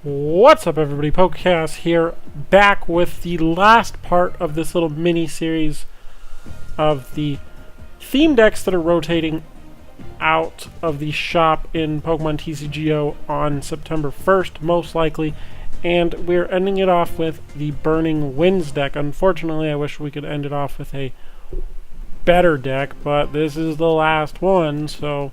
What's up, everybody? PokéKaos here, back with the last part of this little mini-series of the theme decks that are rotating out of the shop in Pokemon TCGO on September 1st, most likely, and we're ending it off with the Burning Winds deck. Unfortunately, I wish we could end it off with a better deck, but this is the last one, so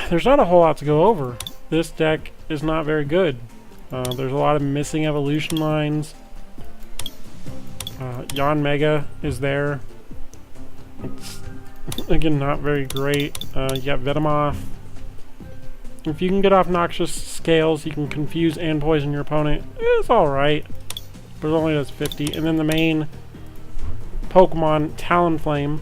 there's not a whole lot to go over. This deck is not very good. There's a lot of missing evolution lines. Yanmega is there. It's, again, not very great. You got Venomoth. If you can get off Noxious Scales, you can confuse and poison your opponent. It's alright, but it only does 50. And then the main Pokemon, Talonflame.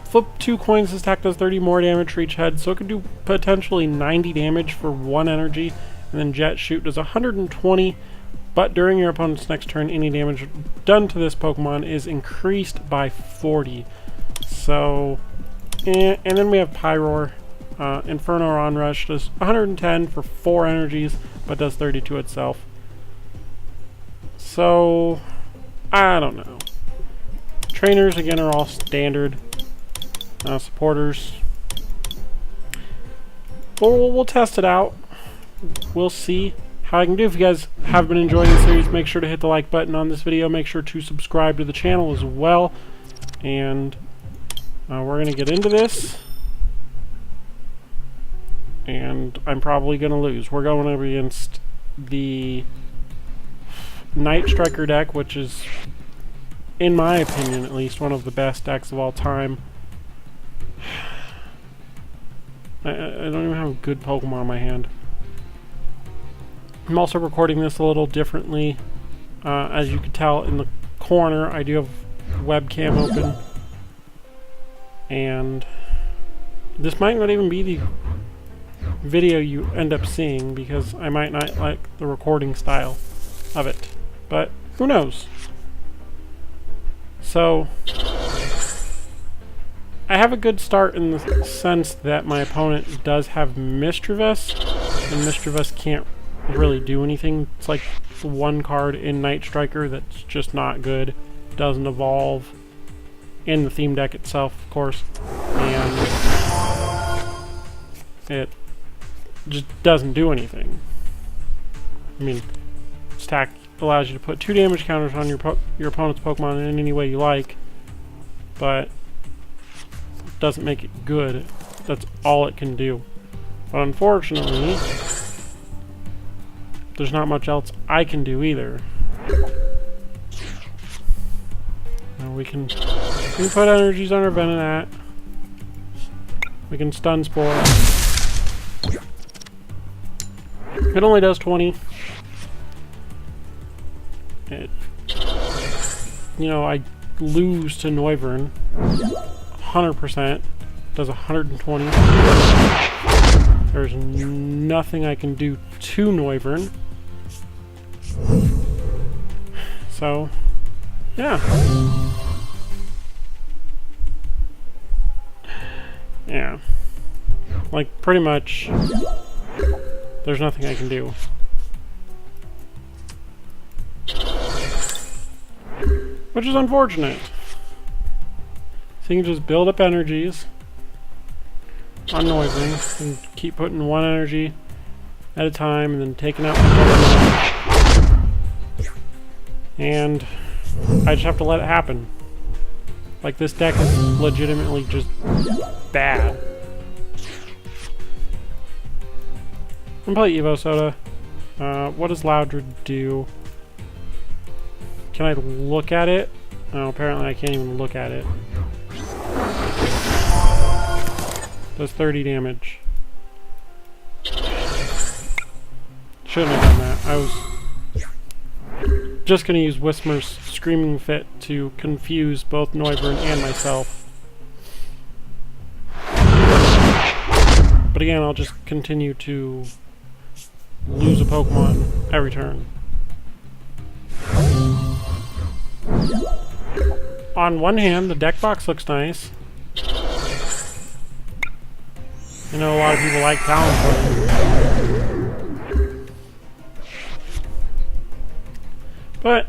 Flip 2 coins, this attack does 30 more damage for each head, so it could do potentially 90 damage for 1 energy. And then Jet Shoot does 120, but during your opponent's next turn, any damage done to this Pokemon is increased by 40. So, and then we have Pyroar. Inferno Onrush does 110 for 4 energies, but does 32 itself. So, I don't know. Trainers, again, are all standard. Supporters. We'll test it out. We'll see how I can do. If you guys have been enjoying the series, make sure to hit the like button on this video. Make sure to subscribe to the channel as well. And we're going to get into this. And I'm probably going to lose. We're going up against the Night Striker deck, which is, in my opinion at least, one of the best decks of all time. I don't even have a good Pokemon in my hand. I'm also recording this a little differently. As you can tell in the corner, I do have webcam open. And this might not even be the video you end up seeing, because I might not like the recording style of it. But who knows? So I have a good start in the sense that my opponent does have Mischievous, and Mischievous can't really do anything. It's like the one card in Night Striker that's just not good. Doesn't evolve in the theme deck itself, of course, and it just doesn't do anything. I mean, stack allows you to put 2 damage counters on your opponent's Pokemon in any way you like, but doesn't make it good. That's all it can do. But unfortunately, there's not much else I can do either. Now we can put energies on our Venonat. We can stun Spore. It only does 20. I lose to Noivern. 100%. Does 120. There's nothing I can do to Noivern. So, yeah. Yeah. Like, pretty much, there's nothing I can do. Which is unfortunate. So you can just build up energies on Noivern and keep putting 1 energy at a time and then taking out my Pokemon. And I just have to let it happen. Like, this deck is legitimately just bad. I'm gonna play Evo Soda. What does Loudred do? Can I look at it? Oh, apparently I can't even look at it. Does 30 damage. Shouldn't have done that. I was just gonna use Whismer's Screaming Fit to confuse both Noivern and myself. But again, I'll just continue to lose a Pokemon every turn. On one hand, the deck box looks nice. I know a lot of people like Talonflame. But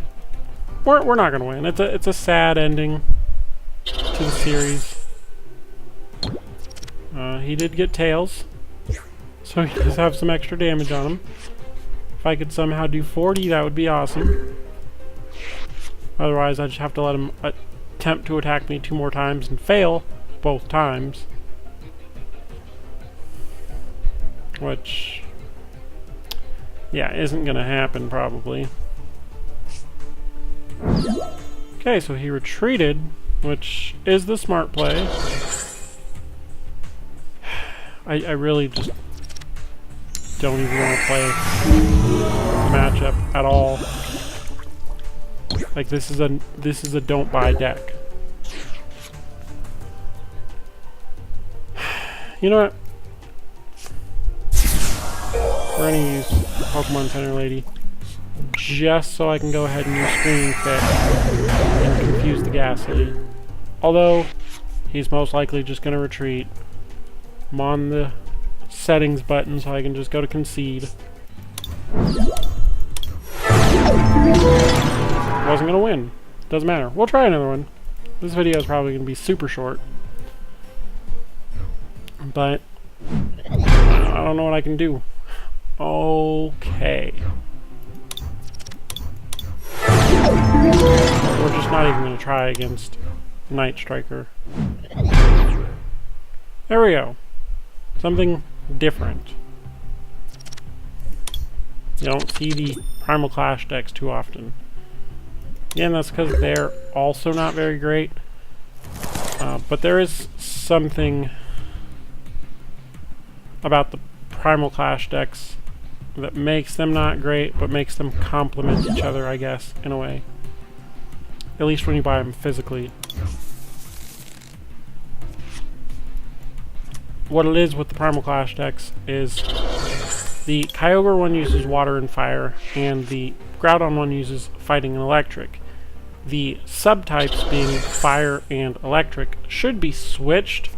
we're not gonna win. It's a sad ending to the series. He did get tails, so he does have some extra damage on him. If I could somehow do 40, that would be awesome. Otherwise, I just have to let him attempt to attack me 2 more times and fail both times. Which, yeah, isn't gonna happen probably. Okay, so he retreated, which is the smart play. I really just don't even want to play the matchup at all. Like, this is a don't buy deck. You know what? We're gonna use Pokemon Center Lady just so I can go ahead and use Screaming Fit and confuse the Ghastly. Although he's most likely just gonna retreat. I'm on the settings button so I can just go to concede. Wasn't gonna win. Doesn't matter. We'll try another one. This video is probably gonna be super short. But I don't know what I can do. Okay. We're just not even gonna try against Night Striker. There we go. Something different. You don't see the Primal Clash decks too often. Again, that's because they're also not very great. But there is something about the Primal Clash decks that makes them not great, but makes them complement each other, I guess, in a way. At least when you buy them physically. What it is with the Primal Clash decks is the Kyogre one uses water and fire, and the Groudon one uses fighting and electric. The subtypes being fire and electric should be switched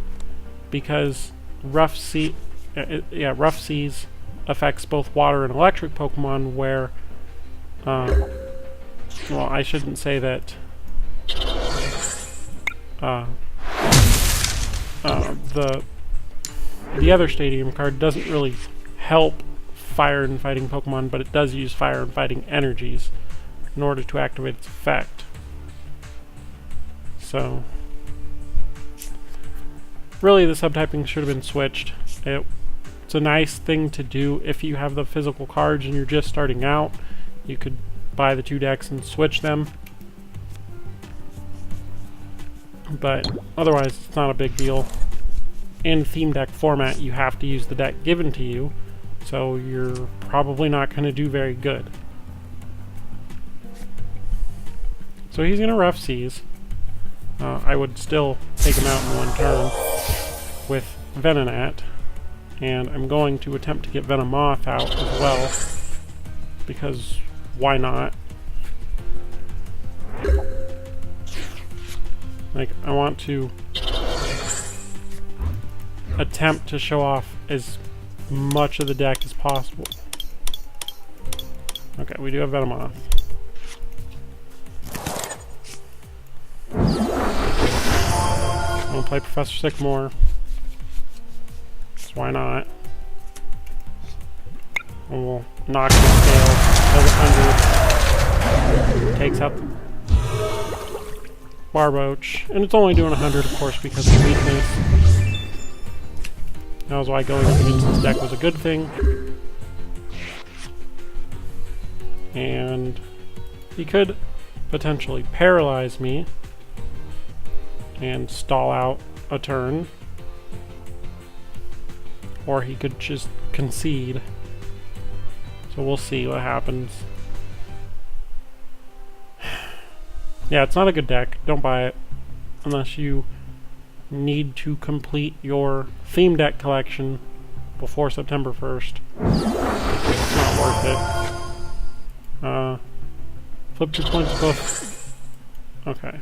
because Rough Seas affects both water and electric Pokemon, where well, I shouldn't say that the other Stadium card doesn't really help fire and fighting Pokemon, but it does use fire and fighting energies in order to activate its effect. So really the subtyping should have been switched. It's a nice thing to do if you have the physical cards and you're just starting out. You could buy the 2 decks and switch them. But otherwise, it's not a big deal. In theme deck format, you have to use the deck given to you, so you're probably not going to do very good. So he's going to Rough Seas. I would still take him out in 1 turn with Venonat, and I'm going to attempt to get Venomoth out as well, because why not? Like, I want to attempt to show off as much of the deck as possible. Okay, we do have Venomoth. I'm gonna play Professor Sycamore. So why not? And we'll knock the scale, does 100, takes out the Barboach, and it's only doing 100, of course, because of weakness. That was why going up against this deck was a good thing. And he could potentially paralyze me and stall out a turn. Or he could just concede. So we'll see what happens. Yeah, it's not a good deck. Don't buy it unless you need to complete your theme deck collection before September 1st. It's not worth it. Flip 2 points both. Okay.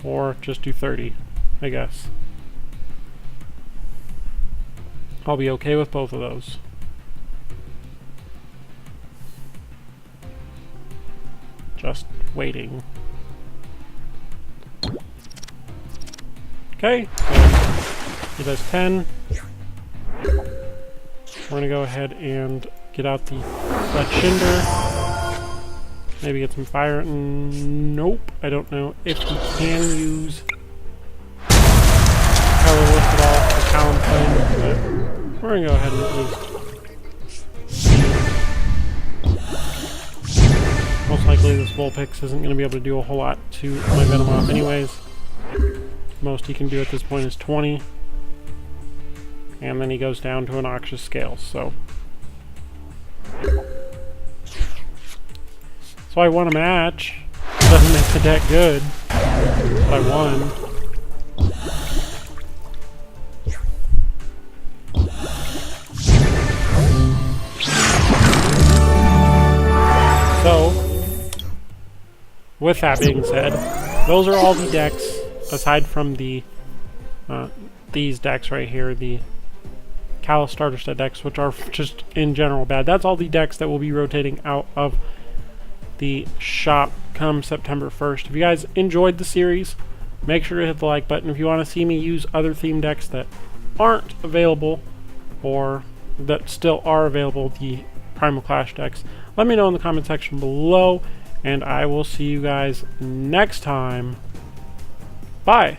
Or just do 30, I guess. I'll be okay with both of those. Just waiting. Okay, he does 10. We're gonna go ahead and get out the Fletchinder. Maybe get some fire. Nope, I don't know if he can use Color Lift at all for Talonflame, but we're gonna go ahead and at least. Most likely this Vulpix isn't gonna be able to do a whole lot to my Venomoth anyways. Most he can do at this point is 20. And then he goes down to a Noxious Scale, so I won a match. Doesn't make the deck good, but I won. So, with that being said, those are all the decks, aside from the these decks right here, the Kalos starter set decks, which are just in general bad. That's all the decks that will be rotating out of the shop come September 1st. If you guys enjoyed the series, make sure to hit the like button. If you want to see me use other theme decks that aren't available, or that still are available, the Primal Clash decks, let me know in the comment section below, and I will see you guys next time. Bye!